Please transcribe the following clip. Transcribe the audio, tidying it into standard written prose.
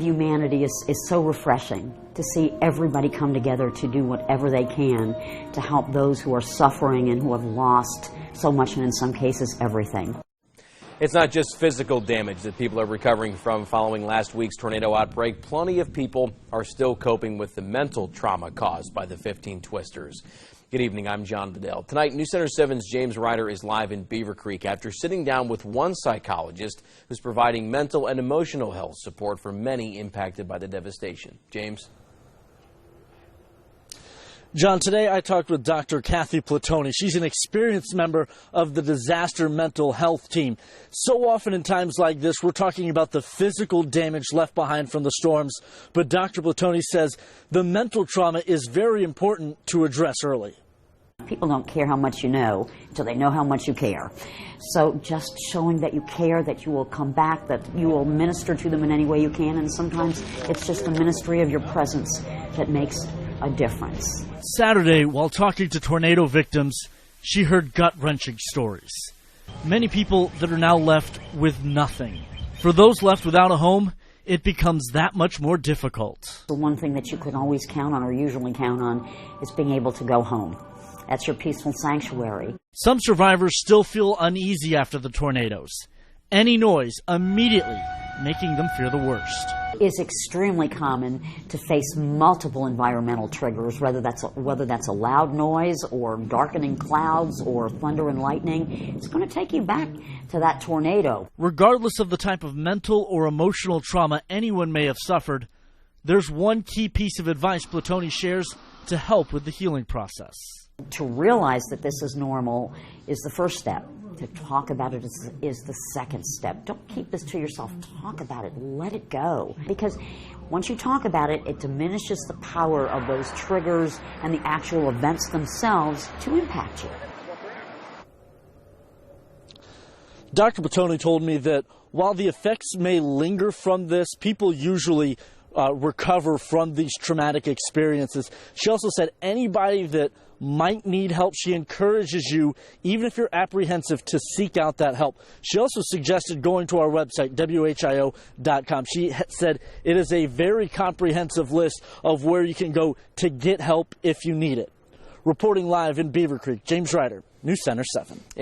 Humanity is so refreshing to see everybody come together to do whatever they can to help those who are suffering and who have lost so much, and in some cases everything. It's not just physical damage that people are recovering from following last week's tornado outbreak. Plenty of people are still coping with the mental trauma caused by the 15 twisters. Good evening, I'm John Bedell. Tonight, News Center 7's James Ryder is live in Beaver Creek after sitting down with one psychologist who's providing mental and emotional health support for many impacted by the devastation. James? John, today I talked with Dr. Kathy Platoni. She's an experienced member of the disaster mental health team. So often in times like this, we're talking about the physical damage left behind from the storms, but Dr. Platoni says the mental trauma is very important to address early. People don't care how much you know until they know how much you care. So just showing that you care, that you will come back, that you will minister to them in any way you can, and sometimes it's just the ministry of your presence that makes a difference. Saturday, while talking to tornado victims, she heard gut-wrenching stories. Many people that are now left with nothing. For those left without a home, it becomes that much more difficult. The one thing that you can always count on, or usually count on, is being able to go home. That's your peaceful sanctuary. Some survivors still feel uneasy after the tornadoes. Any noise immediately making them fear the worst. It's extremely common to face multiple environmental triggers, whether that's a loud noise or darkening clouds or thunder and lightning. It's going to take you back to that tornado. Regardless of the type of mental or emotional trauma anyone may have suffered, there's one key piece of advice Platoni shares to help with the healing process. To realize that this is normal is the first step. To talk about it is the second step. Don't keep this to yourself. Talk about it. Let it go. Because once you talk about it, it diminishes the power of those triggers and the actual events themselves to impact you. Dr. Platoni told me that while the effects may linger from this, people usually recover from these traumatic experiences. She also said anybody that might need help, she encourages you, even if you're apprehensive, to seek out that help. She also suggested going to our website, WHIO.com. She said it is a very comprehensive list of where you can go to get help if you need it. Reporting live in Beaver Creek, James Ryder, News Center 7.